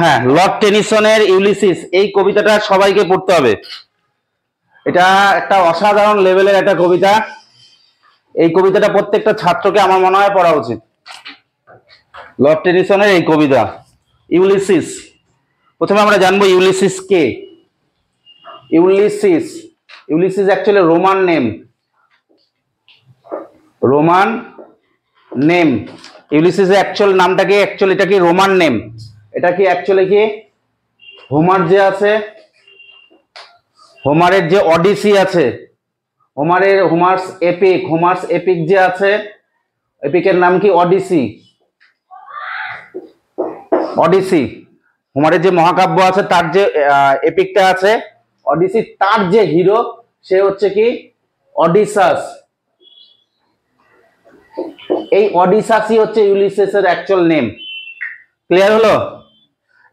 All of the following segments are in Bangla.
হ্যাঁ, লর্ড টেনিসনের ইউলিসিস এই কবিতাটা সবাইকে পড়তে হবে। এটা একটা অসাধারণ লেভেলের একটা কবিতা। এই কবিতাটা প্রত্যেকটা ছাত্রকে আমার মনে হয় পড়া উচিত। লর্ড টেনিসনের এই কবিতা ইউলিসিস। প্রথমে আমরা জানবো ইউলিসিস কে। Ulysses Ulysses actually Roman name. Roman name. Ulysses actual নামটা কি? অ্যাকচুয়ালি এটা কি রোমান নেম? এটা কি অ্যাকচুয়ালি কি হোমার যে আছে, হোমারের যে অডিসি আছে, হোমার্স এপিক যে আছে, এপিকের নাম কি? অডিসি। অডিসি হোমারের যে মহাকাব্য আছে তার যে এপিকটা আছে অডিসি, তার যে হিরো সে হচ্ছে কি অডিসাস। এই অডিসাসই হচ্ছে ইউলিসিসের অ্যাকচুয়াল নেম। ক্লিয়ার হলো?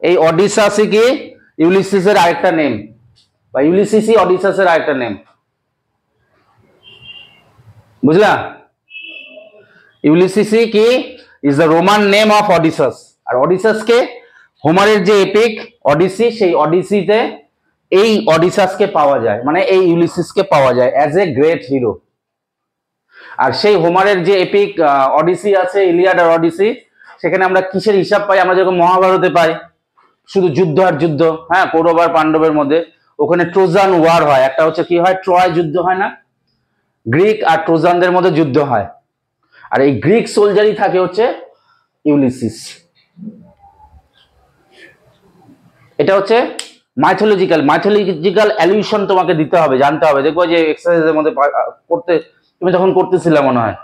এই অডিসাসই কি ইউলিসিসের আরেকটা নেম, বা ইউলিসিসই অডিসাসের আরেকটা নেম। বুঝলা? ইউলিসিসই কি is the Roman name of Odysseus. আর অডিসাসকে হোমারের যে এপিক অডিসি, সেই অডিসিতে এই অডিসাসকে পাওয়া যায়, মানে এই ইউলিসিসকে পাওয়া যায় অ্যাজ এ গ্রেট হিরো। আর সেই হোমারের যে এপিক অডিসি আছে, ইলিয়াড আর অডিসি, সেখানে আমরা কিসের হিসাব পাই? আমরা যেরকম মহাভারতে পাই শুধু যুদ্ধ আর যুদ্ধ, হ্যাঁ, কৌরব আর পাণ্ডবের মধ্যে। ওখানে ট্রোজান ওয়ার হয়, একটা হচ্ছে কি হয়, ট্রয় যুদ্ধ হয় না, গ্রিক আর ট্রোজানদের মধ্যে যুদ্ধ হয়। আর এই গ্রিক সোলজারই থাকে হচ্ছে ইউলিসিস। এটা হচ্ছে মাইথোলজিক্যাল অ্যালিউশন তোমাকে দিতে হবে, জানতে হবে। দেখবো যে এক্সারসাইজের মধ্যে করতে, তুমি যখন করতেছিলে মনে হয়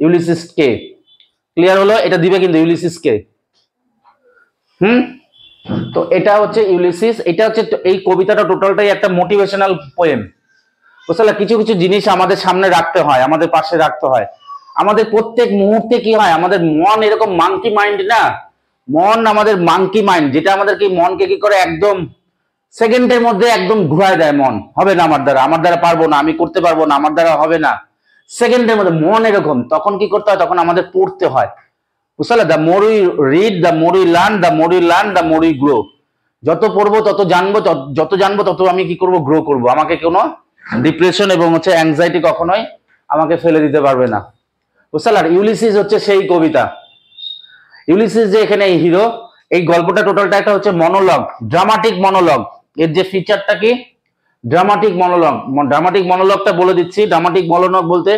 ইউলিসিস কে। ক্লিয়ার হলো? এটা দিবে কিন্তু ইউলিসিস কে। তো এটা হচ্ছে ইউলিসিস। এটা হচ্ছে এই কবিতাটা টোটালটাই একটা মোটিভেশনাল পোয়েম। বুঝলে? কিছু কিছু জিনিস আমাদের সামনে রাখতে হয়, আমাদের পাশে রাখতে হয়। আমাদের প্রত্যেক মুহূর্তে কি হয়, আমাদের মন এরকম মাঙ্কি মাইন্ড না, মন আমাদের মাঙ্কি মাইন্ড, যেটা আমাদের কি মনকে কি করে একদম সেকেন্ডের মধ্যে একদম ঘুরায় দেয়। মন হবে না, আমার দ্বারা পারবো না, আমি করতে পারবো না, আমার দ্বারা হবে না, সেকেন্ডের মধ্যে মন এরকম। তখন কি করতে হয়? তখন আমাদের পড়তে হয়। বুঝলে? The more we read, the more we learn, the more we learn, the more we grow. যত পড়বো তত জানবো, যত জানবো তত আমি কি করবো? গ্রো করবো। আমাকে কোনো ডিপ্রেশন এবং হচ্ছে অ্যাংজাইটি কখনোই আমাকে ফেলে দিতে পারবে না। বুঝলে? আর ইউলিসিস হচ্ছে সেই কবিতা। ইউলিসিস যে এখানে এই হিরো, এই গল্পটা টোটালটা একটা হচ্ছে মনোলগ, ড্রামাটিক মনোলগ। এর যে ফিচারটা কি? Dramatic monologue. ড্রামাটিক মনোলগটা বলে দিচ্ছি। ড্রামাটিক মনোলগ বলতে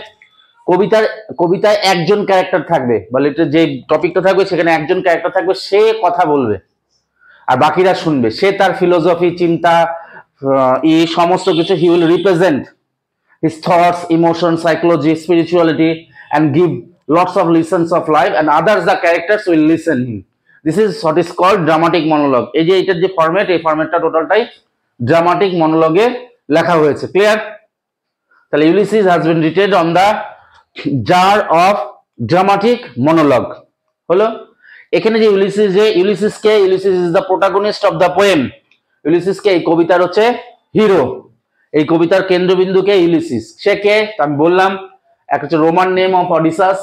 কবিতায় একজন ক্যারেক্টার থাকবে, বা যে টপিকটা থাকবে সেখানে একজন ক্যারেক্টার থাকবে, সে কথা বলবে আর বাকিরা শুনবে। সে তার ফিলোসফি, চিন্তা, এই সমস্ত কিছু he will represent his thoughts, emotions, psychology, spirituality, and give lots of lessons of life, and others, the characters, will listen him. This is what is called dramatic monologue. এই যে এটার যে ফরম্যাট, এই ফরম্যাটটা টোটালটাই ড্রামাটিক মনোলগে লেখা হয়েছে। ক্লিয়ার? তাহলে Ulysses has been written on the jar of dramatic monologue। হলো? এখানে যে Ulysses is the protagonist of the poem। Ulysses কে এই কবিতার হচ্ছে হিরো। এই কবিতার কেন্দ্রবিন্দুকে ইউলিসিস। সে কে? আমি বললাম একটা হচ্ছে রোমান নেম অফ অডিসাস।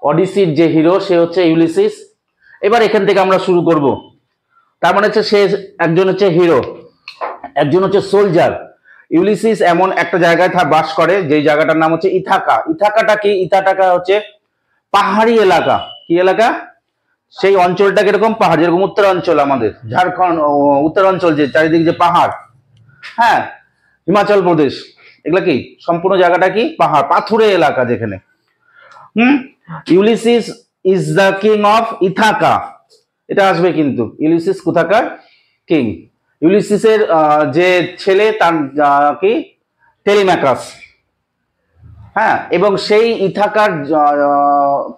অডিসির যে হিরো সে হচ্ছে ইউলিসিস। এবার এখান থেকে আমরা শুরু করব। তার মানে হচ্ছে সে একজন হচ্ছে হিরো, একজন হচ্ছে সোলজার। ইউলিসিস এমন একটা জায়গায় বাস করে যেই জায়গাটার নাম হচ্ছে ইথাকা। ইথাকাটা কি? ইথাকাটা হচ্ছে পাহাড়ি এলাকা। কি এলাকা? সেই অঞ্চলটা কিরকম? পাহাড়। যেরকম উত্তরাঞ্চল, আমাদের ঝাড়খণ্ড উত্তরাঞ্চল, যে চারিদিকে যে পাহাড়, হ্যাঁ, হিমাচল প্রদেশ, এগুলা কি সম্পূর্ণ জায়গাটা কি পাহাড়, পাথুরে এলাকা যেখানে। Ulysses is the king of Ithaca. এটা আসবে কিন্তু। ইউলিসিস কোথাকার কিং? ইউলিসিসের যে ছেলে তার কি টেলিম্যাকাস। হ্যাঁ, এবং সেই ইথাকার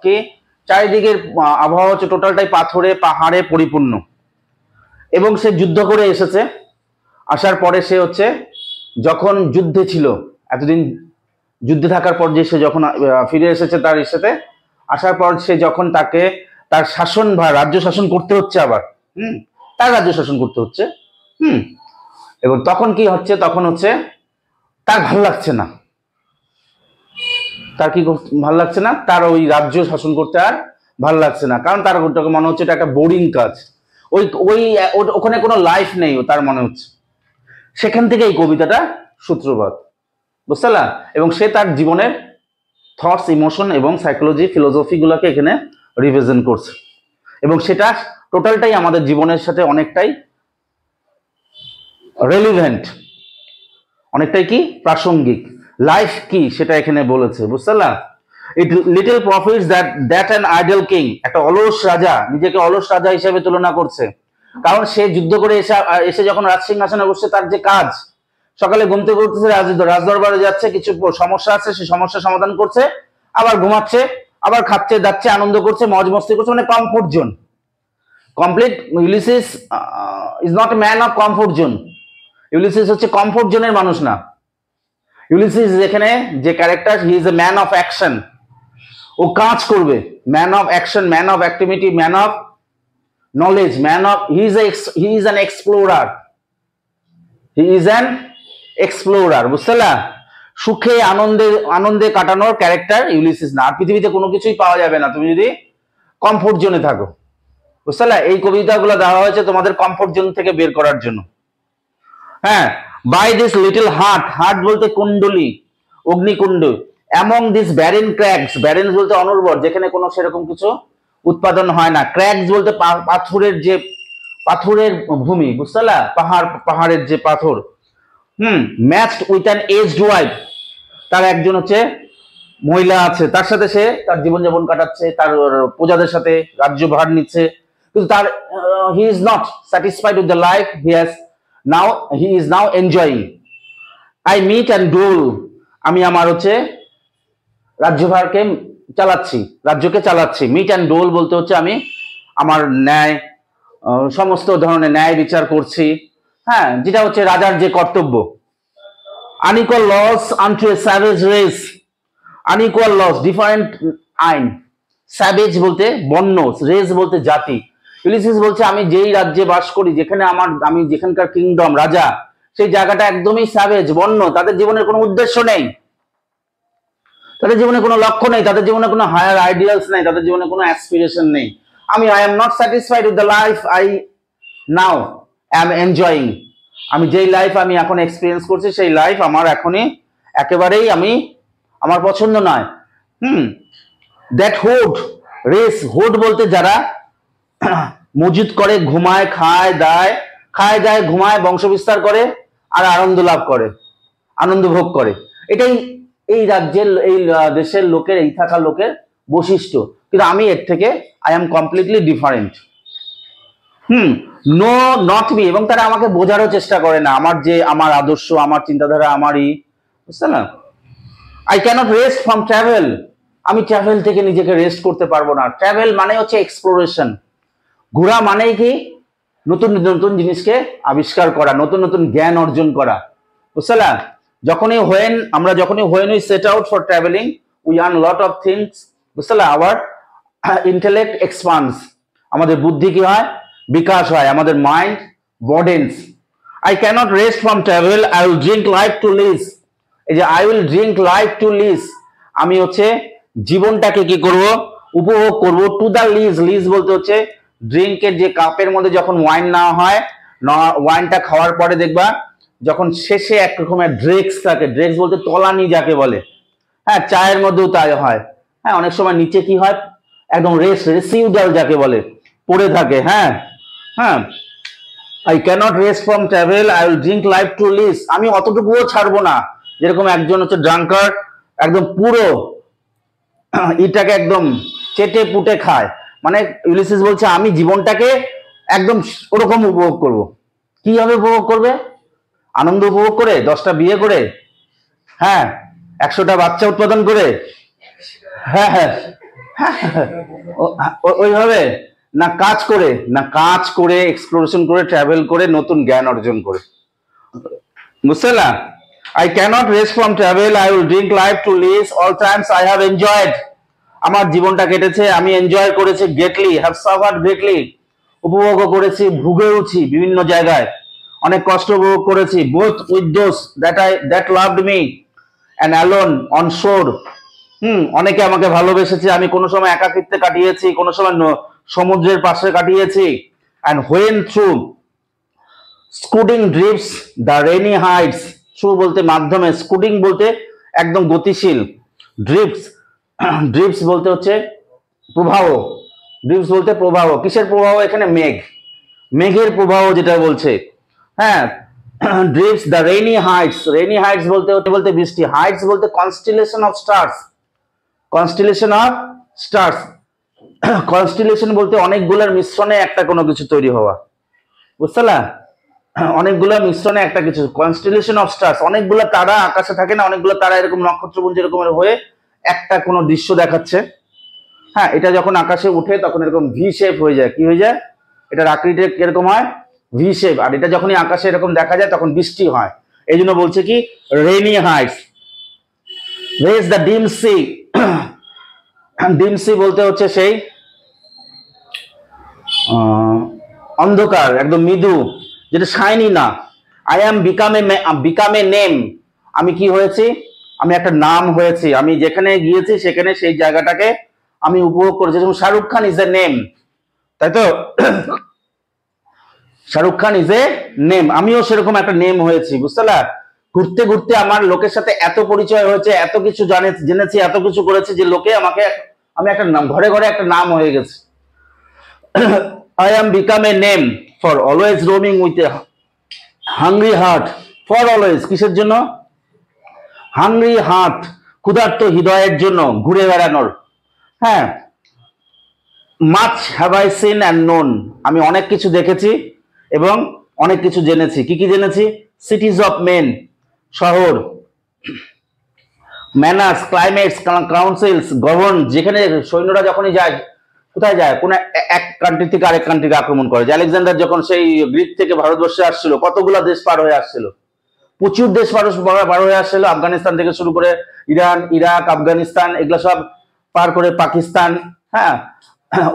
কি চারিদিকের আবহাওয়া হচ্ছে টোটালটাই পাথরে পাহাড়ে পরিপূর্ণ। এবং সে যুদ্ধ করে এসেছে। আসার পরে সে হচ্ছে যখন যুদ্ধে ছিল, এতদিন যুদ্ধে থাকার পর যে সে যখন ফিরে এসেছে তার সাথে, আসার পর সে যখন তাকে তার শাসনভার, রাজ্য শাসন করতে হচ্ছে আবার, তার রাজ্য শাসন করতে হচ্ছে, এবং তখন কি হচ্ছে? তখন হচ্ছে তার ভাল লাগছে না। তার কি ভাল লাগছে না? তার ওই রাজ্য শাসন করতে আর ভাল লাগছে না। কারণ তার মনে হচ্ছে এটা একটা বোরিং কাজ। ওই ওই ওখানে কোনো লাইফ নেই তার মনে হচ্ছে। সেখান থেকে এই কবিতাটা সূত্রপাত, বুঝতে পারলা? এবং সে তার জীবনের থটস, ইমোশন এবং সাইকোলজি, ফিলোসফি গুলাকে এখানে রিপ্রেজেন্ট করছে, এবং সেটা টোটালটাই আমাদের জীবনের সাথে অনেকটাই রেলিভেন্ট, অনেকটাই কি প্রাসঙ্গিক। লাইফ কি সেটা এখানে বলেছে, বুঝতে পারলা? ইট little profits that an idol king, একটা অলস রাজা নিজেকে অলস রাজা হিসেবে তুলনা করছে, কারণ সে যুদ্ধ করে এসে যখন রাজসিংহাসনে বসছে, তার যে কাজ, সকালে ঘুম থেকে উঠতেছে, রাজদরবারে যাচ্ছে, কিছু সমস্যা আছে সেই সমস্যা সমাধান করছে, আবার ঘুমাচ্ছে, আবার খাচ্ছে দাচ্ছে, আনন্দ করছে, মজ মস্তি করছে, মানে comfort zone complete. Ulysses is not a man of comfort zone. Ulysses হচ্ছে কমফোর্ট জোনের মানুষ না। ইউলিসিস এখানে যে character, he is a man of action, ও কাজ করবে, man of action, man of activity, man of knowledge, man of, he is an explorer, he is an explorer, বুঝতে পারলা? সুখে আনন্দে আনন্দে কাটানোর ক্যারেক্টার ইউলিসিস না। আর পৃথিবীতে কোনো কিছুই পাওয়া যাবে না তুমি যদি কমফোর্ট জোনে থাকো, বুঝতে পারলা? এই কবিতাগুলো দেওয়া হয়েছে তোমাদের কমফোর্ট জোন থেকে বের করার জন্য। হ্যাঁ, by this little hearth, hearth বলতে কুণ্ডলী, অগ্নিকুণ্ড, among this barren crags, barren বলতে অনুর্বর, যেখানে কোনো সেরকম কিছু উৎপাদন হয় না, ক্র্যাকস বলতে পাথরের ভূমি, বুঝতে পারলা? পাহাড়ের যে পাথর। Matched with an aged wife, তার একজন হচ্ছে মহিলা আছে, তার সাথে সে তার জীবনযাপন কাটাচ্ছে, তার প্রজাদের সাথে রাজ্যভার নিচ্ছে, কিন্তু তার he is not satisfied with the life he is now enjoying. I mete and dole, আমি আমার হচ্ছে রাজ্যভারকে চালাচ্ছি, রাজ্যকে চালাচ্ছি। মিট অ্যান্ড ডোল বলতে হচ্ছে আমি আমার ন্যায়, সমস্ত ধরনের ন্যায় বিচার করছি, হ্যাঁ, যেটা হচ্ছে রাজার যে কর্তব্য। Unequal laws unto a savage race, unequal laws different আইন, স্যাভেজ বলতে বন্য, রেস বলতে জাতি। ইউলিসিস বলছে আমি যেই রাজ্যে বাস করি, যেখানে আমি যেখানকার কিংডম, রাজা, সেই জায়গাটা একদমই স্যাভেজ, বন্য, তাদের জীবনের কোনো উদ্দেশ্য নেই, তাদের জীবনে কোনো লক্ষ্য নেই, তাদের জীবনে কোনো হায়ার আইডিয়ালস নেই, তাদের জীবনে কোনো অ্যাসপিরেশন নেই। I am not satisfied with the life I now am enjoying, আমি যেই লাইফ আমি এখন এক্সপিরিয়েন্স করছি, সেই লাইফ আমার এখনই একেবারেই আমার পছন্দ নয়। দ্যাট হুড রেস, হুড বলতে যারা মজুদ করে, ঘুমায়, খায় দায় ঘুমায়, বংশ বিস্তার করে আর আনন্দ লাভ করে, আনন্দ ভোগ করে, এটাই এই রাজ্যের, এই দেশের লোকের, এই থাকা লোকের বৈশিষ্ট্য। কিন্তু আমি এর থেকে I am completely different. No not me, এবং তারা আমাকে বোঝারও চেষ্টা করে না, আমার আদর্শ, আমার চিন্তাধারা, আমারই, বুঝতে না? I cannot rest from travel, আমি ট্রাভেল থেকে নিজেকে রেস্ট করতে পারবো না। ট্রাভেল মানে হচ্ছে এক্সপ্লোরেশন, ঘোরা মানেই কি নতুন নতুন জিনিসকে আবিষ্কার করা, নতুন নতুন জ্ঞান অর্জন করা, বুঝতে না? আমরা যখনই we set out for travelling, we earn lot of things, বুঝতে না? আওয়ার ইন্টেলেক্ট এক্সপান্ডস, আমাদের বুদ্ধি কি হয়, বিকাশ হয়, আমাদের mind broadens. I cannot rest from travel, I will drink life to lees, এই যে I will drink life to lees, আমি হচ্ছে জীবনটাকে কি করব, উপভোগ করব। টু দা লিজ, লিজ বলতে হচ্ছে ড্রিঙ্কের যে কাপের মধ্যে যখন ওয়াইন নেওয়া হয়, ওয়াইনটা খাওয়ার পরে দেখবা যখন শেষে এক রকমের ড্রেক্স থাকে, ড্রেক্স বলতে তলানি যাকে বলে, হ্যাঁ, চায়ের মধ্যেও তাই হয়, হ্যাঁ, অনেক সময় নিচে কি হয়, একদম রেসিউডাল যাকে বলে পড়ে থাকে, হ্যাঁ। I cannot rest from travel, I will drink life to lees, আমি অতটুকুও ছাড়বো না, যেরকম একজন হচ্ছে ড্রাঙ্কার একদম পুরো এটাকে একদম চেটে পুটে খায়, মানে ইউলিসিস বলছে আমি জীবনটাকে একদম ওরকম উপভোগ করব। কিভাবে উপভোগ করবে? আনন্দ উপভোগ করে, 10টা বিয়ে করে, হ্যাঁ, 100টা বাচ্চা উৎপাদন করে, হ্যাঁ, ওইভাবে না, কাজ করে এক্সপ্লোরেশন করে, ট্রাভেল করে, নতুন জ্ঞান অর্জন করে, বুঝতে না? I cannot rest from travel, I will drink life to live, all times I have enjoyed, আমার জীবনটা কেটেছে, আমি এনজয় করেছি গ্রেটলি, have suffered greatly, উপভোগ করেছি, ভুগেওছি বিভিন্ন জায়গায়, অনেক কষ্ট উপভোগ করেছি, both with those that loved me and alone on shore, অনেকে আমাকে ভালোবেসেছে, আমি কোনো সময় একাকিত্বে কাটিয়েছি, কোনো সময় সমুদ্রের পাশে কাটিয়েছি, and when through scudding drifts the rainy Hyades, through বলতে মাধ্যমে, স্কুডিং বলতে একদম গতিশীল, ড্রিপস ড্রিপস বলতে হচ্ছে প্রবাহ, ড্রিপস বলতে প্রবাহ, কিসের প্রবাহ এখানে? মেঘ, মেঘের প্রবাহ যেটা বলছে, হ্যাঁ। Drifts the rainy Hyades, rainy Hyades বলতে বলতে বৃষ্টি, হাইটস বলতে constellation of stars, constellation of stars, constellation বলতে অনেকগুলোর মিশ্রণে একটা কোনো কিছু তৈরি হওয়া, বুঝতে না? অনেকগুলো মিশ্রণে একটা কিছু, কনস্টিলেশন অফ স্টার্স, অনেকগুলো তারা আকাশে থাকে না, অনেকগুলো তারা এরকম নক্ষত্রপুঞ্জ এরকমের হয়ে একটা কোনো দৃশ্য দেখাচ্ছে, হ্যাঁ। এটা যখন আকাশে উঠে তখন এরকম ভি শেপ হয়ে যায়, কি হয়ে যায়? এটার আকৃতি কিরকম হয়? V shape. আর এটা যখনই আকাশে এরকম দেখা যায় তখন বৃষ্টি হয়, এই জন্য বলছে কি রেনি হাইটস। রেজ দ্য ডিম সি, ডিম সি বলতে হচ্ছে সেই অন্ধকার, একদম মৃদু, যেটা শাইনি না। I am become a name, আমি কি হয়েছি? আমি একটা নাম হয়েছি, আমি যেখানে গিয়েছি সেখানে সেই জায়গাটাকে আমি উপভোগ করেছি। যেমন Shahrukh Khan is a name, তাই তো? Shahrukh Khan is a name, আমিও সেরকম একটা নেম হয়েছি, বুঝতে পারলা? ঘুরতে ঘুরতে আমার লোকের সাথে এত পরিচয় হয়েছে, এত কিছু জেনেছি, এত কিছু করেছি যে লোকে আমাকে, আমি একটা নাম, ঘরে ঘরে একটা নাম হয়ে গেছে। I am become a name for always roaming with a hungry heart, for always, কিসের জন্য? হাংরি হার্ট, ক্ষুধার্ত হৃদয়ের জন্য ঘুরে বেড়ানোর, হ্যাঁ। Much have I seen and known, আমি অনেক কিছু দেখেছি এবং অনেক কিছু জেনেছি। কি কি জেনেছি? সিটিজ অফ মেন, শহর, ম্যানার্স, ক্লাইমেটস, কাউন্সিলস, গভর্ন, যেখানে সৈন্যরা যখনই যায়, কোথায় যায়? কোন এক কান্ট্রি থেকে আরেক কান্ট্রিকে আক্রমণ করে। যে আলেকজান্ডার যখন সেই গ্রিক থেকে ভারতবর্ষে আসছিল, কতগুলা দেশ পার হয়ে আসছিল, প্রচুর দেশ পার হয়ে আসছিল, আফগানিস্তান থেকে শুরু করে ইরান, ইরাক, আফগানিস্তান, এগুলা সব পার করে পাকিস্তান, হ্যাঁ,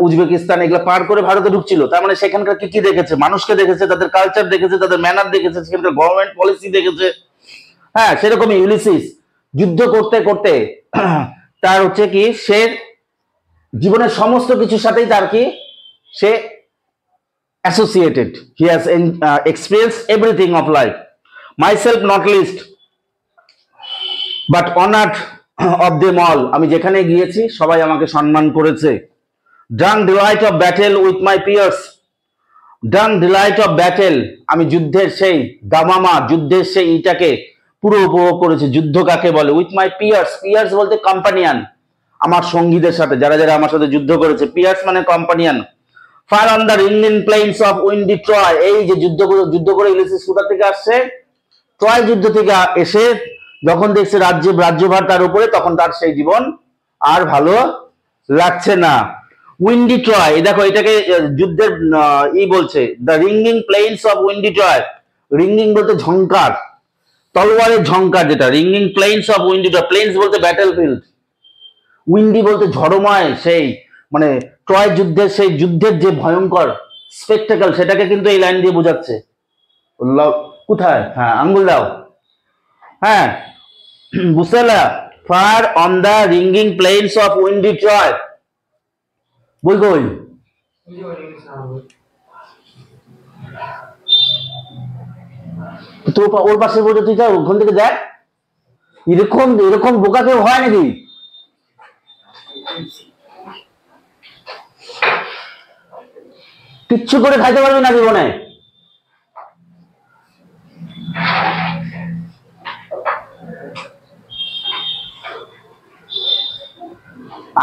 উজবেকিস্তান, এগুলো পার করে ভারতে ঢুকছিল। তার মানে সেখানকার কি কি দেখেছে? মানুষকে দেখেছে, তাদের কালচার দেখেছে, তাদের ম্যানার দেখেছে, সেখানকার গভর্নমেন্ট পলিসি দেখেছে, হ্যাঁ। সেরকমই ইউলিসিস যুদ্ধ করতে করতে তার হচ্ছে কি, সে জীবনের সমস্ত কিছুর সাথেই তার কি, সে associated, he has experience everything of life, myself not least but honoured of them all, আমি যেখানে গিয়েছি সবাই আমাকে সম্মান করেছে। Drunk delight of battle with my peers, drunk delight of battle, আমি যুদ্ধের সেই দামামা, যুদ্ধের সেই ইটাকে পুরো উপভোগ করেছি। যুদ্ধ কাকে বলে? উইথ মাই পিয়ার্স, পিয়ার্স বলতে কম্পানিয়ান, আমার সঙ্গীদের সাথে, যারা যারা আমার সাথে যুদ্ধ করেছে, পিয়ার্স মানে companion. Far on the ringing plains of windy Troy, এই যে যুদ্ধ করে ইউলিসিস কোথা থেকে আসছে? ট্রয় যুদ্ধ থেকে এসে যখন দেখছে রাজ্যভার তার উপরে, তখন তার সেই জীবন আর ভালো লাগছে না। উইন্ডি ট্রয়, দেখো এটাকে যুদ্ধের বলছে, the ringing plains of windy Troy, ringing বলতে ঝংকার, তলোয়ারের ঝংকার, যেটা ringing plains of windy Troy, plains বলতে ব্যাটেল ফিল্ড, উইন্ডি বলতে ঝড়ময়, সেই মানে ট্রয় যুদ্ধের সেই যুদ্ধের যে ভয়ঙ্কর স্পেকটেকল, সেটাকে কিন্তু এই লাইন দিয়ে বোঝাচ্ছে। কোথায়? হ্যাঁ, আঙ্গুল দাও, হ্যাঁ, বুঝতে পারলা? Far on the ringing plains of windy Troy, বই কই? তো ওর পাশে বলতে তুই যা, ওখান থেকে দেখ। এরকম এরকম বোকা কেউ হয় নাকি? কিচ্ছু করে খাইতে পারবি না জীবনে।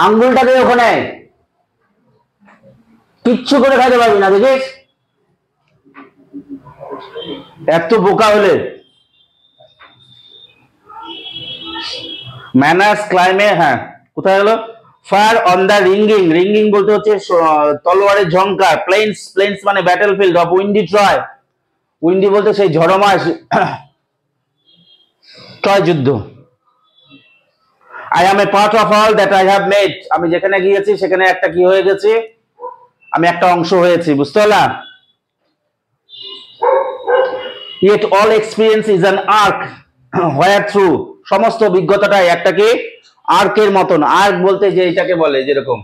আঙ্গুলটাকে ওখানে, কিচ্ছু করে খাইতে পারবি না, দেখিস? এত বোকা হলে। ম্যানার্স, ক্লাইমেট, হ্যাঁ, কোথায় গেল? Fire on the ringing, ringing বলতে হচ্ছে তলোয়ারের ঝংকার, প্লেন্স, প্লেন্স মানে battle field of windy Troy, Windy বলতে সেই ঝড়ময় ট্রয় যুদ্ধ। I am A part of all that I have made, আমি যেখানে গিয়েছি সেখানে একটা কি হয়ে গেছি, আমি একটা অংশ হয়েছি, বুঝতে পারলাম? Yet all experience is an arc where through, সমস্ত অভিজ্ঞতাটাই একটা কি আর্কের মতন। আর্ক বলতে যে এটাকে বলে যেরকম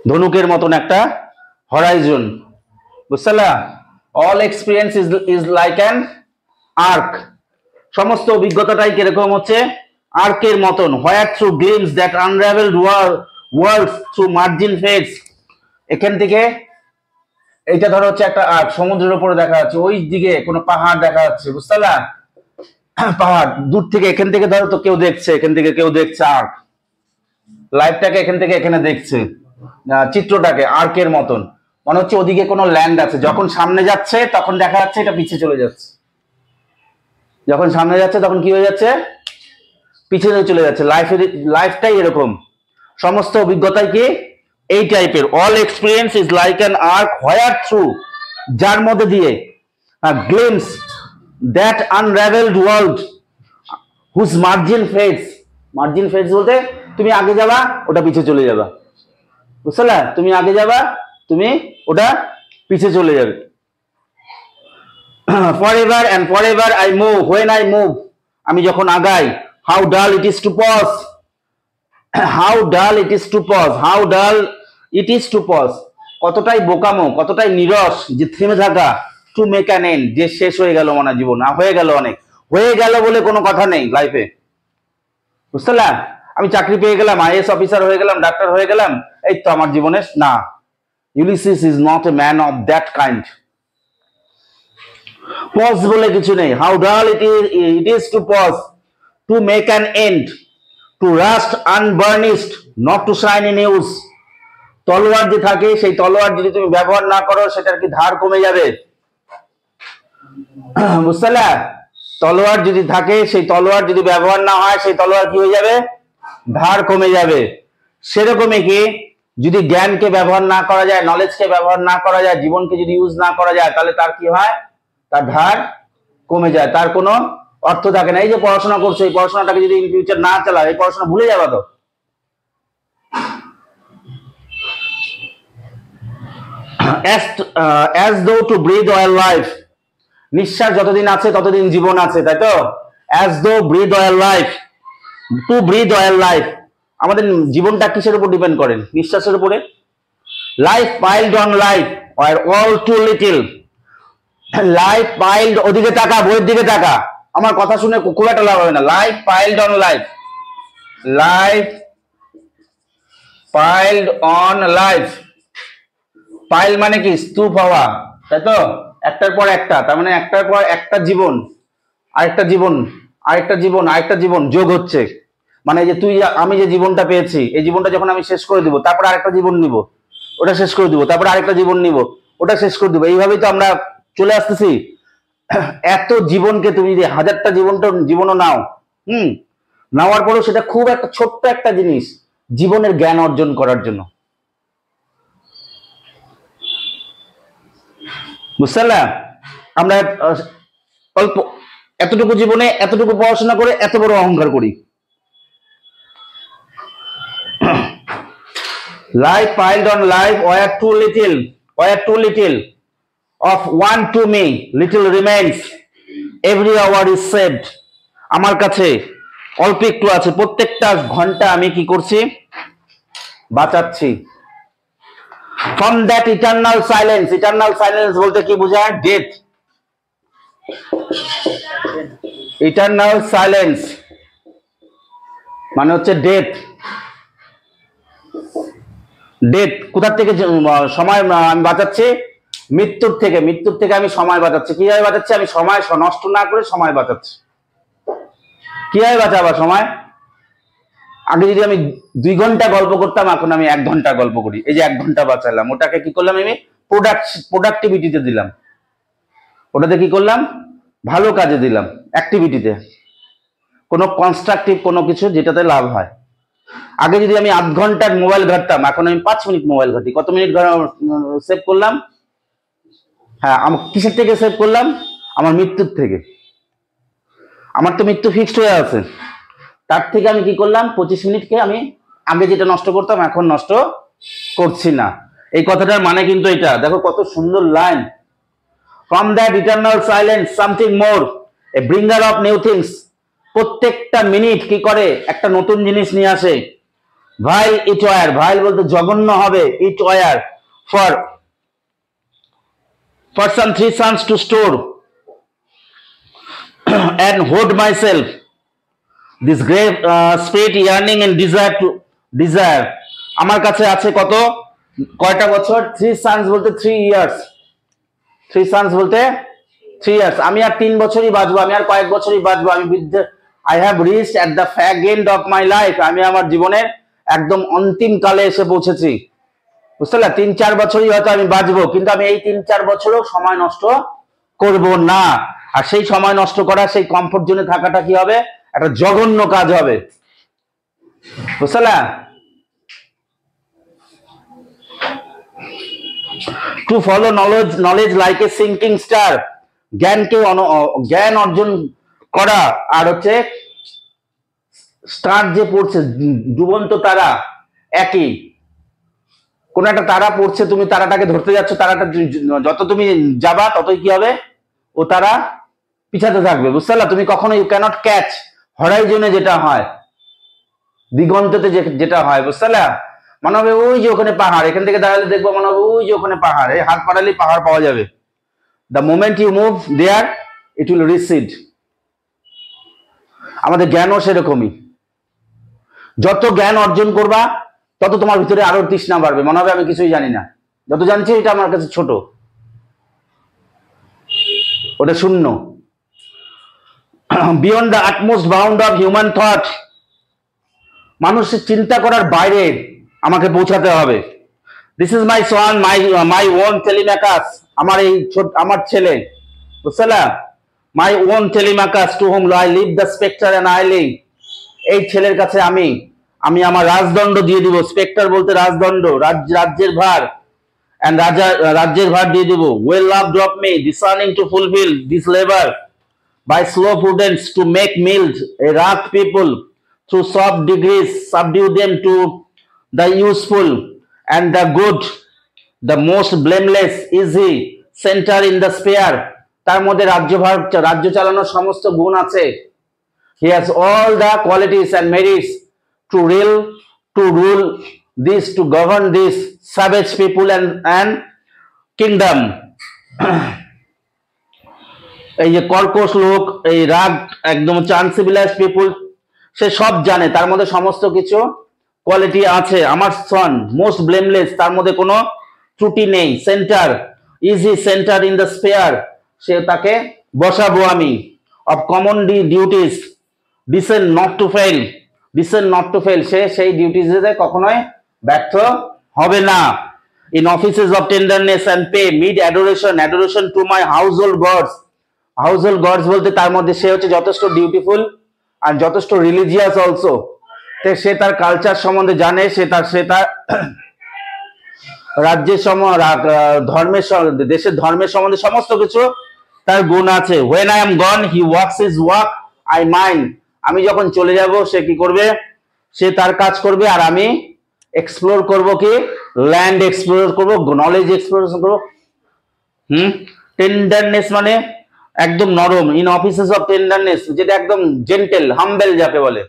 ধনুকের মতন একটা হরাইজন, বুঝছলা? All experience is like an arch. সমস্ত অভিজ্ঞতাটাই কিরকম হচ্ছে আর্কের মতন। Where through gleams that untravelled worlds through margin fades. এখান থেকে এইটা ধরো হচ্ছে একটা আর্ক, সমুদ্রের উপরে দেখা যাচ্ছে, ওই দিকে কোনো পাহাড় দেখা যাচ্ছে, বুঝছলা? পাহাড় দূর থেকে, এখান থেকে ধরো তো কেউ দেখছে, এখান থেকে কেউ দেখছে আর্ক, লাইফটাকে এখান থেকে এখানে দেখছে, চিত্রটাকে আর্কের মতন মনে হচ্ছে ওদিকে কোনো ল্যান্ড আছে। যখন সামনে যাচ্ছে তখন দেখা যাচ্ছে এটা পিছিয়ে চলে যাচ্ছে, যখন সামনে যাচ্ছে তখন কি হয়ে যাচ্ছে, পিছনে চলে যাচ্ছে। লাইফটাই এরকম, সমস্ত অভিজ্ঞতাই কি এই টাইপের। All experience is like an arch where through, যার মধ্যে দিয়ে gleams that untravelled world whose margin fades. Margin fades বলতে তুমি আগে যাবা ওটা পিছিয়ে চলে যাবা, বুঝলা? তুমি আগে যাবা, তুমি ওটা পিছিয়ে চলে যাবে। forever and forever I move when I move, আমি যখন আগাই। how dull it is to pause, how dull it is to pause, how dull it is to pause, কতটাই বোকামো, কতটাই নিরস যে থেমে থাকা। to make an end, যে শেষ হয়ে গেল মানে জীবন, হয়ে গেল, অনেক হয়ে গেল বলে কোনো কথা নেই লাইফে, বুঝলা? আমি চাকরি পেয়ে গেলাম, আইএস অফিসার হয়ে গেলাম, ডাক্তার হয়ে গেলাম, এই তো আমার জীবনে না। Ulysses is not a man of that kind. Pause বলে কিছু নেই। How dull it is to pause, to make an end, to rust unburnished, not to shine in use. তলোয়ার যে থাকে, সেই তলোয়ার যদি তুমি ব্যবহার না করো সেটার কি ধার কমে যাবে, বুঝলা? তলোয়ার যদি থাকে, সেই তলোয়ার যদি ব্যবহার না হয়, সেই তলোয়ার কি হয়ে যাবে, ধার কমে যাবে। সেরকমই কি যদি জ্ঞানকে ব্যবহার না করা যায়, নলেজকে ব্যবহার না করা যায়, জীবনকে যদি ইউজ না করা যায়, তাহলে তার কি হয়, তার ধার কমে যায়, তার কোনো অর্থ থাকে না। এই যে পড়াশোনা করছে, এই পড়াশোনাটাকে যদি ইন ফিউচার না চালায়, এই পড়াশোনা ভুলে যাবা তো। as though to breathe while life, নিঃশ্বাস যতদিন আছে ততদিন জীবন আছে, তাই তো? as though breathe while life, to breathe while life, আমাদের জীবনটা কিসের উপর ডিপেন্ড করে, নিঃশ্বাসের উপরে। Life piled on life or all too little, life piled, ওদিকে তাকা, বইয়ের দিকে তাকা, আমার কথা শুনে খুব একটা লাভ হবে না। Life piled on life, life piled on life, pile মানে কি স্তূপ হওয়া, তাই তো? একটার পর একটা, তার মানে একটার পর একটা জীবন, আরেকটা জীবন, আরেকটা জীবন, আরেকটা জীবন যোগ হচ্ছে। মানে যে তুই আমি যে জীবনটা পেয়েছি, এই জীবনটা যখন আমি শেষ করে দিব, তারপর আরেকটা জীবন নিব, ওটা শেষ করে দিব, তারপর আরেকটা জীবন নিব, ওটা শেষ করে দিব, এইভাবেই তো আমরা চলে আসতেছি। এত জীবনকে তুমি যদি 1000টা জীবনও নাও, নেওয়ার পরেও সেটা খুব একটা ছোট্ট একটা জিনিস জীবনের জ্ঞান অর্জন করার জন্য, বুঝলা? আমরা অল্প এতটুকু জীবনে এতটুকু পড়াশোনা করে এত বড় অহংকার করি। Life piled on life were too little of one to me, little remains, every hour is saved, আমার কাছে অল্প একটু আছে, প্রত্যেকটা ঘন্টা আমি কি করছি, বাঁচাচ্ছি। from that eternal silence, eternal silence বলতে কি বোঝায়, ডেথ। eternal silence মানে হচ্ছে ডেথ। ডেথ কোথা থেকে সময় আমি বাঁচাচ্ছি, মৃত্যুর থেকে, মৃত্যুর থেকে আমি সময় বাঁচাচ্ছি। কিভাবে বাঁচাচ্ছি, আমি সময় নষ্ট না করে সময় বাঁচাচ্ছি। কিভাবে বাঁচাবো সময়? আগে যদি আমি 2 ঘন্টা গল্প করতাম, এখন আমি 1 ঘন্টা গল্প করি। এই যে 1 ঘন্টা বাঁচালাম, ওটাকে কি করলাম, আমি প্রোডাক্টিভিটিতে দিলাম, ওটাতে কি করলাম, ভালো কাজে দিলাম, অ্যাক্টিভিটিতে, কোনো কনস্ট্রাকটিভ কোনো কিছু যেটাতে লাভ হয়। আগে যদি আমি 8 ঘন্টার মোবাইল ঘাটতাম, এখন আমি 5 মিনিট মোবাইল ঘাটি। কত মিনিট সেভ করলাম? হ্যাঁ, আমি কিসের থেকে সেভ করলাম, আমার মৃত্যুর থেকে। আমার তো মৃত্যু ফিক্সড হয়ে আছে, তার থেকে আমি কি করলাম, 25 মিনিটকে আমি আগে যেটা নষ্ট করতাম এখন নষ্ট করছি না। এই কথাটার মানে কিন্তু এটা, দেখো কত সুন্দর line. from that eternal silence something more, a bringer of new things, প্রত্যেকটা মিনিট কি করে, একটা নতুন জিনিস নিয়ে আসে। ভাইল ইট ওয়ার, ভাইল বলতে জঘন্য হবে, it were for first son, 3 sons to store and hoard myself. This great spirit yearning and desire. আমার কাছে আছে কত কয়টা বছর? 3 sons বলতে 3 years, 3 sons বলতে 3 years। আমি আর 3 বছরই বাঁচবো, আমি আর কয়েক বছরই বাঁচবো। আমি I have reached at the fag end of my life। আমি আমার জীবনের একদম অন্তিম কালে এসে পৌঁছেছি, বুঝতে পারলে? 3-4 বছরই হয়তো আমি বাঁচবো, কিন্তু আমি এই 3-4 বছরও সময় নষ্ট করব না। আর সেই সময় নষ্ট করা, সেই কমফোর্ট জোনে থাকাটা কি হবে? একটা জঘন্য কাজ হবে, বুঝতে পারলে? To follow knowledge like a sinking star। জ্ঞান অর্জন করা আর হচ্ছে স্টার যে পড়ছে, ডুবন্ত তারা একই। কোন একটা তারা পড়ছে, তুমি তারাটাকে ধরতে যাচ্ছ, তারাটা যত তুমি যাবা ততই কি হবে? ও তারা পিছাতে থাকবে, বুঝতে পারলা? তুমি কখনো ইউ ক্যানট ক্যাচ হরাইজনে যেটা হয়, দিগন্ততে যেটা হয়, বুঝতে পারলা? মনে হবে ওই যে ওখানে পাহাড়, এখান থেকে দাঁড়ালে দেখবো মনে হবে ওই যে ওখানে পাহাড়, এই হাত পাড়ালেই পাহাড় পাওয়া যাবে। The moment you move there it will recede. আমাদের জ্ঞানও সেরকমই, যত জ্ঞান অর্জন করবা তত তোমার ভিতরে আরো তৃষ্ণা বাড়বে, মনে হবে আমি কিছুই জানি না, যত জানছি এটা আমার কাছে ছোট, ওটা শূন্য। Beyond the utmost bound of human thought. মানুষের চিন্তা করার বাইরে আমাকে পৌঁছাতে হবে। This is my son, my own Telemachus. আমার ছেলে, বুঝলে? My own Telemachus to whom I leave the sceptre and I leave. এই ছেলের কাছে আমি আমার রাজদণ্ড দিয়ে দিব। স্পেক্টার বলতে রাজদণ্ড, রাজ্যের ভার, এন্ড রাজ্যের ভার দিয়ে দিব। Well love drop me discerning to fulfil this labour by slow prudence to make mild a wrath people through soft degrees subdue them to the useful and the good, the most blameless easy center in the sphere। তার মধ্যে রাজ্য চালানোর সমস্ত গুণ আছে। He has all the qualities and merits to rule this, to govern this savage people and kingdom। এই যে কর্কশ লোক, এই রাগ একদম আনসিভিলাইজড পিপল, সে সব জানে, তার মধ্যে সমস্ত কিছু কোয়ালিটি আছে। আমার সন মোস্ট ব্লেমলেস, তার মধ্যে কোনো ত্রুটি নেই। Centred, is he centred in the sphere, সে তাকে বসাবো আমি। Of common duties decent not to fail, সে সেই ডিউটিসে কখনোই ব্যর্থ হবে না। In offices of tenderness and pay meet adoration to my household gods. Household gods বলতে তার মধ্যে সে হচ্ছে যথেষ্ট ডিউটিফুল আর যথেষ্ট রিলিজিয়াস অলসো। সে তার কালচার সম্বন্ধে জানে, সে তার রাজ্যের ধর্মের, দেশের ধর্মের সম্বন্ধে সমস্ত কিছু তার গুণ আছে। when I am gone he walks his walk I mine। আমি যখন চলে যাব সে কি করবে? সে তার কাজ করবে, আর আমি এক্সপ্লোর করব, কি ল্যান্ড এক্সপ্লোর করব, নলেজ এক্সপ্লোরেশন করব। টেন্ডারনেস মানে একদম নরম। ইন অফিসেস অফ টেন্ডারনেস, যেটা একদম জেন্টেল, হাম্বেল যাকে বলে।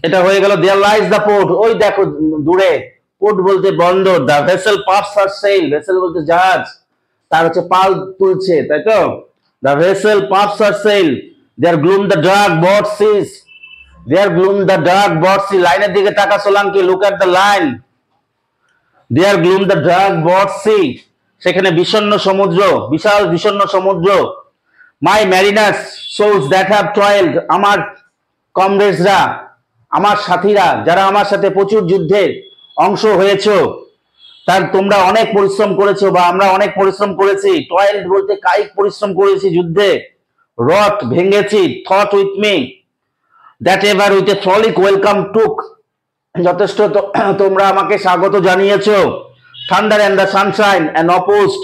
এটা হয়ে গেল। দেয়ার লাইজ দ্য পোর্ট, ওই দেখো দূরে, পোর্ট বলতে বন্দর। The vessel puffs her sail, vessel বলতে জাহাজ, তার হচ্ছে পাল তুলছে, তাই তো? The vessel puffs her sail, there gloom the dark broad seas, there gloom the dark broad sea. লাইনের দিকে তাকা Solanki, look at the line. There gloom the dark broad sea, সেখানে বিষণ্ণ সমুদ্র, বিশাল বিষণ্ণ সমুদ্র। My mariners souls that have toiled, আমার কমরেডসরা, আমার সাথীরা, যারা আমার সাথে প্রচুর যুদ্ধের অংশ হয়েছো, তোমরা অনেক পরিশ্রম করেছো, বা আমরা অনেক পরিশ্রম করেছি। টয়েলড বলতে কায়িক পরিশ্রম করেছি যুদ্ধে। রট ভেঙেছি, thought with me that ever with a frolic welcome took, যথেষ্ট তোমরা আমাকে স্বাগত জানিয়েছো। Thunder and the sunshine and opposed,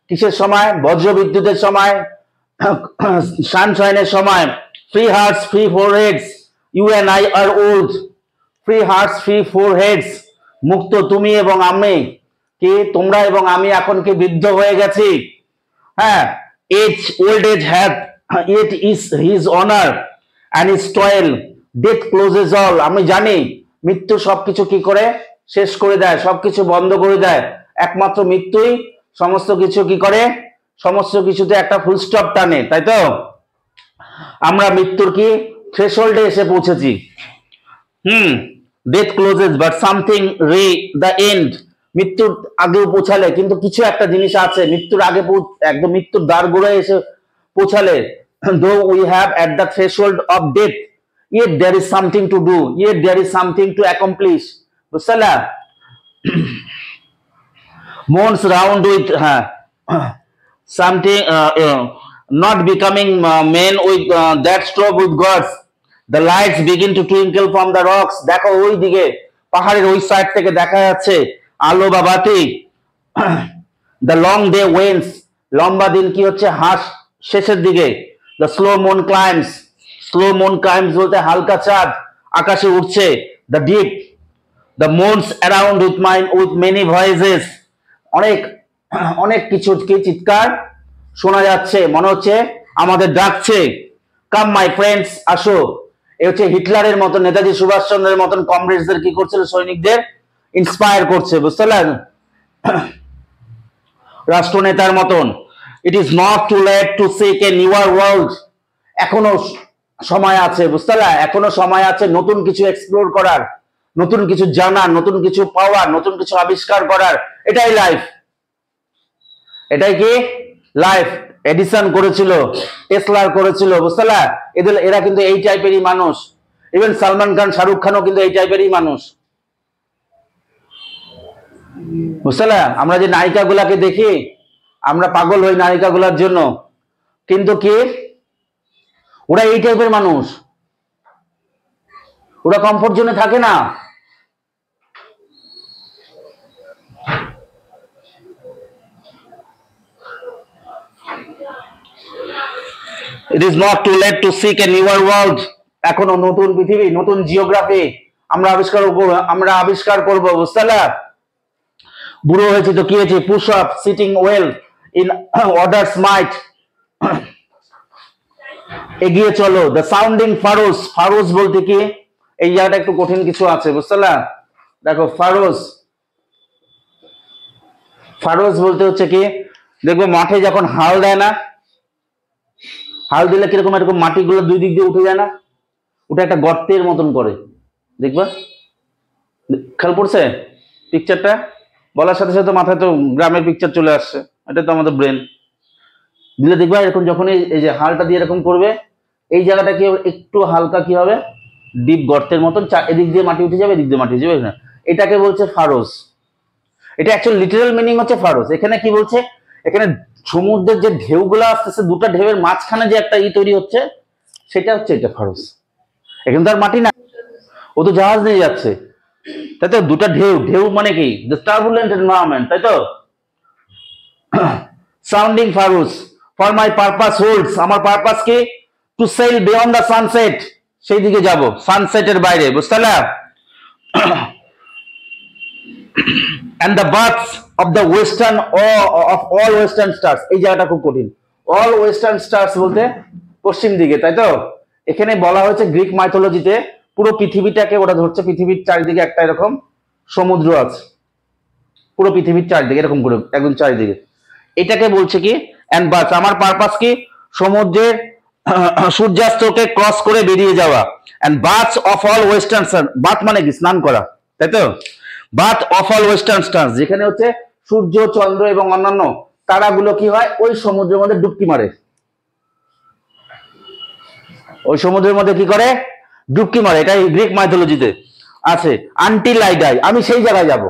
কিসের সময়? বজ্র বিদ্যুতের সময়, সানশাইনের সময়। Free hearts free foreheads, you and I are old. Free hearts free foreheads, মুক্ত তুমি এবং আমি, কি তোমরা এবং আমি এখন কি বৃদ্ধ হয়ে গেছি। হ্যাঁ, old age hath it is his honour and is toil, death closes all. আমি জানি মৃত্যু সবকিছু কি করে শেষ করে দেয়, সবকিছু বন্ধ করে দেয়। একমাত্র মৃত্যুই সমস্ত কিছু কি করে, সমস্ত কিছুতে একটা ফুল স্টপ টানে, তাই তো? আমরা মৃত্যুর কি থ্রেশহোল্ডে এসে পৌঁছেছি। ডেথ ক্লোজেস বাট সামথিং রে দ্য এন্ড। মৃত্যুর আগেও পৌঁছালে কিন্তু কিছু একটা জিনিস আছে, মৃত্যুর আগে একদম মৃত্যুর দ্বার গোড়ায় এসে পৌঁছালে, though we have at the threshold of death, yet there is something to do, yet there is something to accomplish, বুঝতে পারলা? moons round with something not becoming men with that strove with gods, the lights begin to twinkle from the rocks। দেখো ওই দিকে পাহাড়ের ওই সাইড থেকে দেখা যাচ্ছে আলো বা বাতি। the long day wanes, লম্বা দিন কি হচ্ছে হাস শেষের দিকে। the slow moon climbs, slow moon climbs বলতে হালকা চাঁদ আকাশে উঠছে। the deep, the moons around with many voices, অনেক অনেক কিছু কি চিৎকার শোনা যাচ্ছে, মনে হচ্ছে আমাদের ডাকছে। কাম মাই ফ্রেন্ডস, আসো। এ হচ্ছে হিটলারের মতন, নেতাজি সুভাষচন্দ্রের মতন কমরেডসদের কি করছিল, সৈনিকদের ইন্সপায়ার করছে, বুঝতে পারলেন? রাষ্ট্রনেতার মতন। It is not too late to seek a newer world, এখনো সময় আছে, বুঝতে পারলে? এখনো সময় আছে নতুন কিছু এক্সপ্লোর করার, নতুন কিছু জানার, নতুন কিছু পাওয়ার, নতুন কিছু আবিষ্কার করার। এটাই লাইফ, এটাই কি লাইফ। এডিসন করেছিল, টেসলার করেছিল, বুঝতে পারলে? এরা কিন্তু এই টাইপেরই মানুষ। ইভেন সালমান খান, শাহরুখ খানও কিন্তু এই টাইপেরই মানুষ, বুঝতে পারলে? আমরা যে নায়িকাগুলাকে দেখি, আমরা পাগল হই নায়িকাগুলার জন্য, কিন্তু কি ওরা এই টাইপের মানুষ, ওরা কমফোর্ট জোনে থাকে না। It is not too late to seek a newer world, এখনো নতুন পৃথিবী, নতুন জিওগ্রাফি আমরা আবিষ্কার করব, বুঝতে পারলে? বুড়ো হয়েছে তো কি হয়েছে, push up, sitting well in order smite, এগিয়ে চলো। দ্য সাউন্ডিং ফারোস, ফারোস বলতে কি, এই জায়গাটা একটু কঠিন কিছু আছে, বুঝতে পারলা? দেখো ফারোস, ফারোস বলতে হচ্ছে কি, দেখবে মাঠে যখন হাল দেয় না, হাল দিলে কিরকম এরকম মাটিগুলো দুই দিক দিয়ে উঠে যায় না, ওটা একটা গর্তের মতন করে, দেখবা? খেয়াল পড়ছে পিকচারটা? বলার সাথে সাথে মাথায় তো গ্রামের পিকচার চলে আসছে, এটা তো আমাদের ব্রেন। দিলে দেখবা এরকম যখন এই যে হালটা দিয়ে এরকম করবে, এই জায়গাটা কি একটু হালকা কি হবে, ডিপ গর্তের মতন, এদিক দিয়ে মাটি উঠে যাবে, এদিক দিয়ে মাটি উঠে যাবে না, এটাকে বলছে ফারোস। এটা অ্যাকচুয়ালি লিটারাল মিনিং হচ্ছে ফারোস। এখানে কি বলছে, এখানে সমুদ্রের যে ঢেউগুলো আসতেছে, দুটা ঢেউয়ের মাঝখানে যে একটা তৈরি হচ্ছে, সেটা হচ্ছে এটা ফারোস। এখানে তো আর মাটি না, ও তো জাহাজ নিয়ে যাচ্ছে, তাই তো? দুটা ঢেউ, ঢেউ মানে কি, দ্য টার্বুলেন্ট এনভায়রনমেন্ট, তাই তো? Sounding furrows, for my purpose holds, আমার পারপাস কি, to sail beyond the sunset, সেই দিকে যাব, সানসেটের বাইরে, বুঝতে পারলা? and the births of the western or of all western stars, এই জায়গাটা খুব কঠিন। all western stars বলতে পশ্চিম দিকে, তাই তো? এখানে বলা হয়েছে গ্রিক মাইথোলজিতে পুরো পৃথিবীটাকে ওরা ধরছে, পৃথিবীর চারিদিকে একটা এরকম সমুদ্র আছে, পুরো পৃথিবীর চারিদিকে এরকম করে একদম চারিদিকে, এটাকে বলছে কি and births, আমার পারপাস কি, সমুদ্রের সূর্যাস্তকে ক্রস করে বেরিয়ে যাওয়া। and births of all western stars, bath মানে কি, স্নান করা, তাই তো? Bath of all western stars, যেখানে হচ্ছে সূর্য, চন্দ্র এবং অন্যান্য তারাগুলো কি হয়, ওই সমুদ্রের মধ্যে ডুবকি মারে, ওই সমুদ্রের মধ্যে কি করে, ডুবকি মারে, এটাই গ্রিক মাইথোলজিতে আছে। আনটিল আই ডাই, আমি সেই জায়গায় যাব।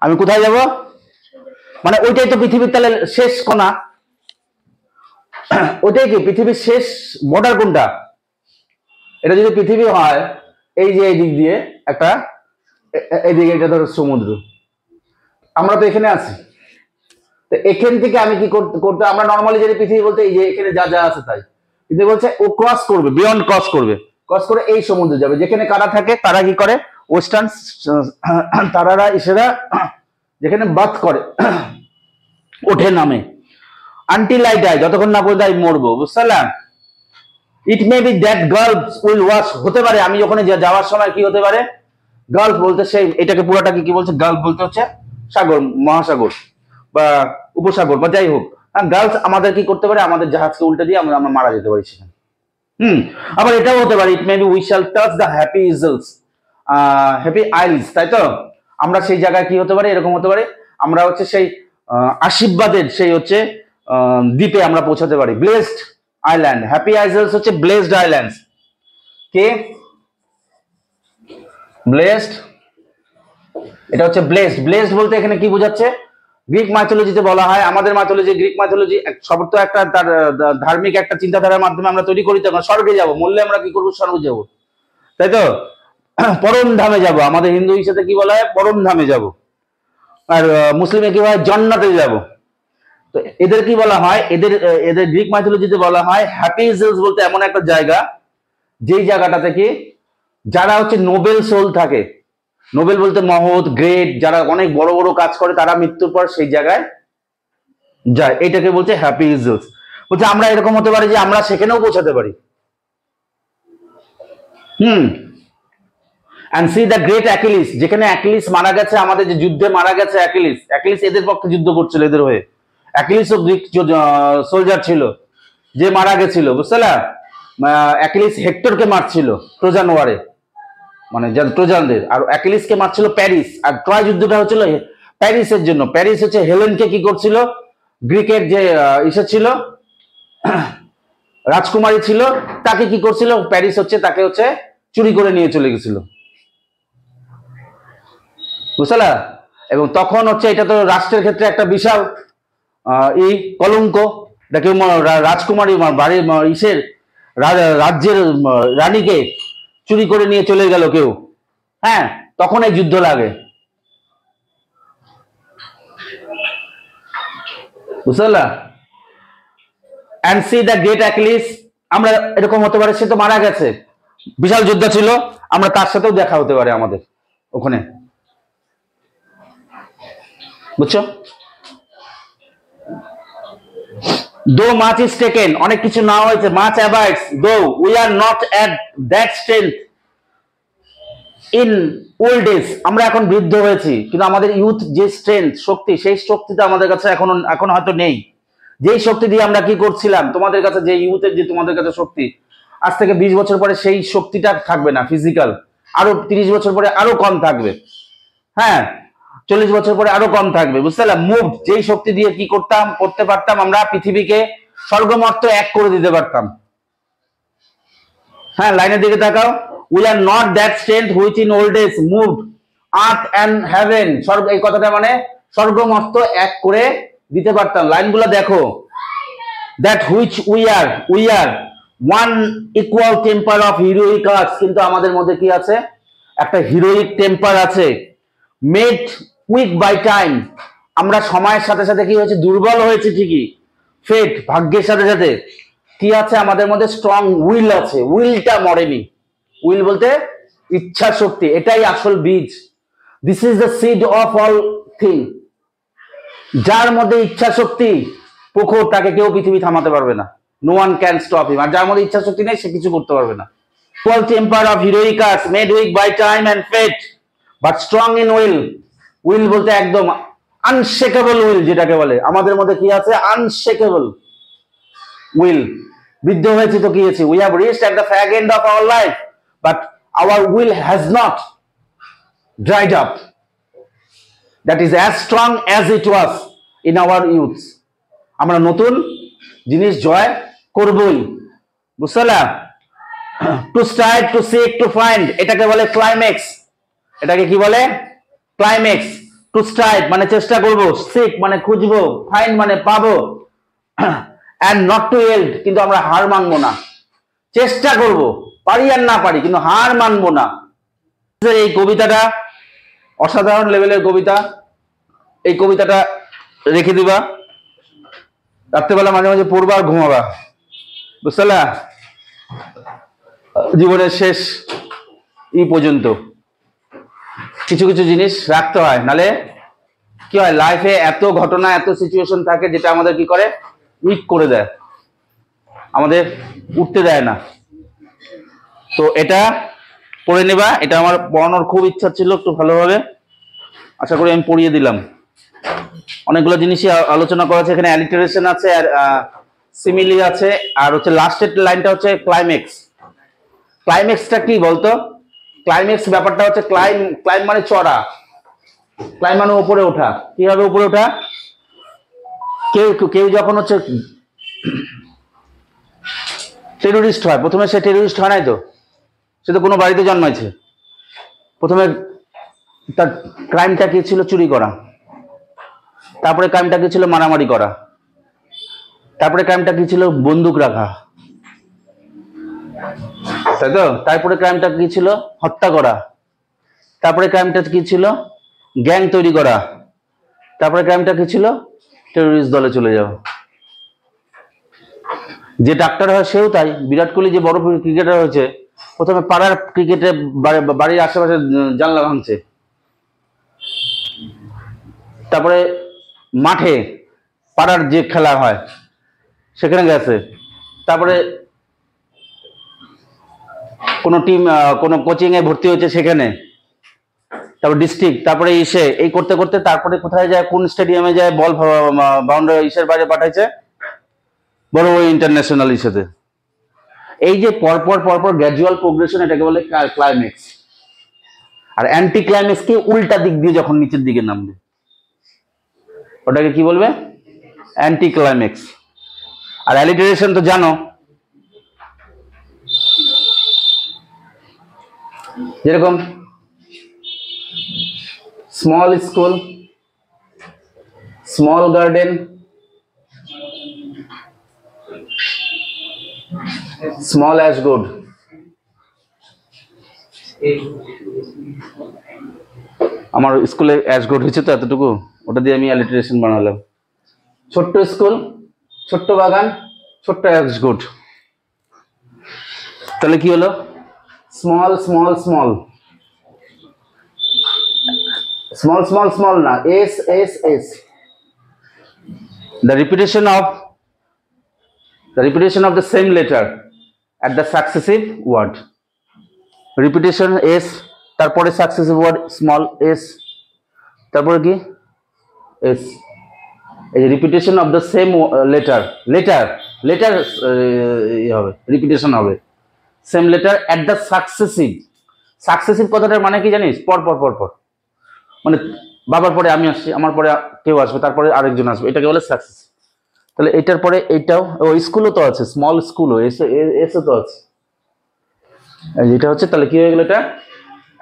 আমি কোথায় যাব, মানে ওইটাই তো পৃথিবীর তাহলে শেষ কোণা, ওইটাই কি পৃথিবীর শেষ বর্ডার কোনটা? এটা যদি পৃথিবী হয়, এই যে এই দিক দিয়ে একটা, এইদিকে এটা ধরো সমুদ্র, আমরা তো এখানে আছি, তো এখান থেকে আমি কি করতে, আমরা নর্মালি যদি পৃথিবী বলতে এই যে এখানে যা যা আছে তাই, কিন্তু বলছে ও ক্রস করবে, বিয়ন্ড ক্রস করবে, ক্রস করে এই সমুদ্রে যাবে, যেখানে কারা থাকে, তারা কি করে, ওয়েস্টার্ন তারারা ইসেরা যেখানে বাথ করে, ওঠে নামে। আনটিল আই ডাই, যতক্ষণ না পর্যন্ত আমি মরবো, বুঝতে পারলাম? It may be that gulfs will wash, হতে পারে আমি ওখানে যাওয়ার সময় কি হতে পারে, গার্লস বলতে সেই, এটাকে পুরোটাকে কি বলছে, গার্লস বলতে হচ্ছে সাগর, মহাসাগর বা উপসাগর বা যাই হোক, গার্লস আমাদের কি করতে পারে, আমাদের জাহাজকে উল্টে দিয়ে আমরা মারা যেতে পারি সেখানে। আবার এটাও হতে পারে, it may be we shall touch the happy isles, happy isles, তাই তো? আমরা সেই জায়গায় কি হতে পারে, এরকম হতে পারে আমরা হচ্ছে সেই আশীর্বাদের সেই হচ্ছে দ্বীপে আমরা পৌঁছাতে পারি। ব্লেসড আইল্যান্ড, হ্যাপি আইলস হচ্ছে ব্লেসড আইল্যান্ডস। কে ব্লেসড, এটা হচ্ছে ব্লেসড। ব্লেসড বলতে এখানে কি বোঝাচ্ছে, গ্রিক মাইথোলজিতে বলা হয়, আমাদের মাইথোলজি, গ্রিক মাইথোলজি সব তো একটা তার ধার্মিক একটা চিন্তাধারার মাধ্যমে আমরা তৈরি করি, তখন স্বর্গে যাব, মরলে আমরা কি করবো, স্বর্গে যাব, তাই তো? পরম ধামে যাব, আমাদের হিন্দু হিসেবে কি বলা হয়, পরম ধামে যাব, আর মুসলিমে কি হয়, জান্নাতে যাব। তো এদের কি বলা হয়, এদের গ্রিক মাইথোলজিতে বলা হয় হ্যাপি ইজলস বলতে এমন একটা জায়গা, যেই জায়গাটা থেকে যারা হচ্ছে নোবেল সোল থাকে, নোবেল বলতে মহৎ, গ্রেট, যারা অনেক বড় বড় কাজ করে, তারা মৃত্যুর পর সেই জায়গায় যায়, এটাকে বলছে হ্যাপি ইজলস। বলছে আমরা এরকম হতে পারি যে আমরা সেখানেও পৌঁছাতে পারি। and see the great Achilles, যেখানে অ্যাকিলিস মারা গেছে, আমাদের যে যুদ্ধে মারা গেছে অ্যাকিলিস, অ্যাকিলিস এদের পক্ষে যুদ্ধ করছিল, এদের হয়ে। অ্যাকিলিসও গ্রিক সোলজার ছিল যে মারা গেছিল, বুঝতে না? অ্যাকিলিস হেক্টরকে মারছিল ট্রোজান ওয়ারে, মানে ট্রোজানদের, আর অ্যাকিলিসকে মারছিল প্যারিস। আর ট্রয় যুদ্ধটা হচ্ছিল প্যারিসের জন্য। প্যারিস হচ্ছে হেলেনকে কি করছিল, গ্রিকের যে ইসে ছিল, রাজকুমারী ছিল, তাকে কি করছিল, প্যারিস হচ্ছে তাকে হচ্ছে চুরি করে নিয়ে চলে গেছিল, বুঝলা? এবং তখন হচ্ছে এটা তো রাষ্ট্রের ক্ষেত্রে একটা বিশাল কলঙ্ক, এটা কেউ রাজকুমারী বাড়ির ইসের রাজ্যের রানীকে চুরি করে নিয়ে চলে গেল কেউ, হ্যাঁ, তখন এই যুদ্ধ লাগে, বুঝলা? and see the great Achilles, আমরা এরকম হতে পারে, সে তো মারা গেছে, বিশাল যুদ্ধ ছিল, আমরা তার সাথেও দেখা হতে পারে আমাদের ওখানে, বুঝছো? though much is taken, অনেক কিছু না হয়েছে, much abides, though we are not at that strength in old days, আমরা এখন বৃদ্ধ হয়েছি, কিন্তু আমাদের ইউথ যে স্ট্রেংথ, শক্তি, সেই শক্তিটা আমাদের কাছে এখন হয়তো নেই। যেই শক্তি দিয়ে আমরা কি করছিলাম, তোমাদের কাছে যে ইউথের যে তোমাদের কাছে শক্তি, আজ থেকে 20 বছর পরে সেই শক্তিটা থাকবে না ফিজিক্যাল, আরো 30 বছর পরে আরো কম থাকবে, হ্যাঁ, 40 বছর পরে আরো কম থাকবে, বুঝতে পারলাম? মুভ, যেই শক্তি দিয়ে কি করতে পারতাম, আমরা পৃথিবীকে স্বর্গমর্ত এক করে দিতে পারতাম। হ্যাঁ, লাইনের দিকে তাকাও, we are not that strength which in old days moved earth and heaven, স্বর্গ, এই কথাটা মানে স্বর্গমর্ত এক করে দিতে পারতাম। লাইনগুলো দেখো, that which we are one equal temper of heroic arts, কিন্তু আমাদের মধ্যে কি আছে, একটা হিরোইক টেম্পার আছে, made weak by time, আমরা সময়ের সাথে সাথে কি হয়েছে, দুর্বল হয়েছে ঠিকই, ফেট, ভাগ্যের সাথে সাথে কি আছে আমাদের মধ্যে, স্ট্রং উইল আছে, উইলটা মরেনি। উইল বলতে ইচ্ছা শক্তি, এটাই আসল বীজ, this is the seed of all thing. যার মধ্যে ইচ্ছা শক্তি প্রখর, তাকে কেউ পৃথিবী থামাতে পারবে না, no one can stop him. আর যার মধ্যে ইচ্ছা শক্তি নেই, সে কিছু করতে পারবে না। equal temper of heroic arts, made weak by time and fate but strong in will, will বলতে একদম আনশেকেবল উইল, যেটাকে বলে আমাদের মধ্যে কি আছে, আনশেকেবল উইল। বৃদ্ধ হয়েছে তো কি হয়েছে, we have reached at the fag end of our life but our will has not dried up, that is as strong as it was in our youth। আমরা নতুন জিনিস জয় করবই, বুঝলা? Two strive, to seek, to find, এটাকে বলে ক্লাইম্যাক্স। এটাকে কি বলে, ক্লাইম্যাক্স। টু স্ট্রাইভ মানে চেষ্টা করব, সিক মানে খুঁজবো, ফাইন্ড মানে পাবো, and not to yield, কিন্তু আমরা হার মানবো না, চেষ্টা করব, পারি আর না পারি কিন্তু হার মানবো না। এই কবিতাটা অসাধারণ লেভেলের কবিতা, এই কবিতাটা রেখে দিবা, রাত্রেবেলা মাঝে মাঝে পড়বা আর ঘুমাবা, বুঝলা? জীবনের শেষ পর্যন্ত কিছু কিছু জিনিস রাখতে হয়, নালে কি হয়, লাইফে এত ঘটনা, এত সিচুয়েশন থাকে যেটা আমাদের কি করে, উইক করে দেয়, আমাদের উঠতে দেয় না। তো এটা পড়ে নেবা, এটা আমার পড়ানোর খুব ইচ্ছা ছিল একটু ভালোভাবে, আশা করি আমি পড়িয়ে দিলাম। অনেকগুলো জিনিসই আলোচনা করা আছে এখানে। অ্যালিটারেশন আছে, আর সিমিলি আছে, আর হচ্ছে লাস্টের লাইনটা হচ্ছে ক্লাইম্যাক্স। ক্লাইম্যাক্সটা কি বলতো? ক্লাইম্যাক্স ব্যাপারটা হচ্ছে ক্লাইম মানে চড়া, ক্লাইম মানে উপরে ওঠা। কিভাবে উপরে ওঠা? কেউ কেউ যখন হচ্ছে টেরোরিস্ট হয়, প্রথমে সে টেরোরিস্ট হয় নাই তো, সে তো কোনো বাড়িতে জন্মাইছে। প্রথমে তার ক্রাইমটা কি ছিল? চুরি করা। তারপরে ক্রাইমটা কি ছিল? মারামারি করা। তারপরে ক্রাইমটা কি ছিল? বন্দুক রাখা, তাই তো? তারপরে ক্রাইমটা কি ছিল? হত্যা করা। তারপরে ক্রাইমটা কি ছিল? গ্যাং তৈরি করা। তারপরে ক্রাইমটা কি ছিল? টেরোরিস্ট দলে চলে যাওয়া। যে ডাক্তার হয় সেও তাই। বিরাট কোহলি যে বড় ক্রিকেটার হয়েছে, প্রথমে পাড়ার ক্রিকেটে বাড়ির আশেপাশে জানলা ভাঙছে, তারপরে মাঠে পাড়ার যে খেলা হয় সেখানে গেছে, তারপরে কোনো টিম কোনো কোচিং এ ভর্তি হয়েছে সেখানে, তারপর ডিস্ট্রিক্ট, তারপরে এসে এই করতে করতে তারপরে কোথায় যায়? কোন স্টেডিয়ামে যায়? বল বাউন্ডারি ইসের বাইরে পাঠাইছে, বড় ওই ইন্টারন্যাশনাল ইস্যুতে। এই যে পরপর পরপর গ্র্যাজুয়াল প্রোগ্রেশন, এটাকে বলে ক্লাইম্যাক্স। আর অ্যান্টি ক্লাইম্যাক্স কে উল্টা দিক দিয়ে যখন নিচের দিকে নামবে, ওটাকে কি বলবে? Anti climax. আর অ্যালিটারেশন তো জানো, যেরকম small school, small garden, small ash good. আমার স্কুলে অ্যাশ গুড হয়েছে তো এতটুকু, ওটা দিয়ে আমি অ্যালিটারেশন বানালাম। ছোট্ট স্কুল, ছোট্ট বাগান, ছোট্ট অ্যাশ গুড। তাহলে কি হলো? Small small small, small small small না, S S S. The repetition of the same letter at the successive word. Repetition s, তারপরে successive word small s, তারপরে কি? s। এই repetition of the same letter হবে, repetition হবে same letter at the successive কথাটার মানে কি জানিস? পর পর পর পর, মানে বাবার পরে আমি আসছি, আমার পরে কেউ আসবে, তারপরে আরেকজন আসবে, এটাকে বলে সাকসেস। তাহলে এটার পরে এইটাও, ও স্কুলও তো আছে, স্মল স্কুলও এসও তো আছে, এটা হচ্ছে। তাহলে কি হয়ে গেল? এটা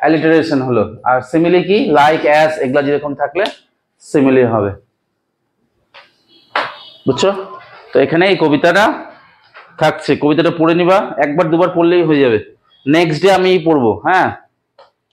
অ্যালিটারেশন হলো। আর সিমিলি কি? লাইক, অ্যাস, এগুলা যেরকম থাকলে সিমিলি হবে, বুঝছো? তো এখানে এই কবিতাটা থাকছে, কবিতাটা পড়ে নিবা, একবার দুবার পড়লেই হয়ে যাবে। নেক্সট ডে আমি পড়বো, হ্যাঁ।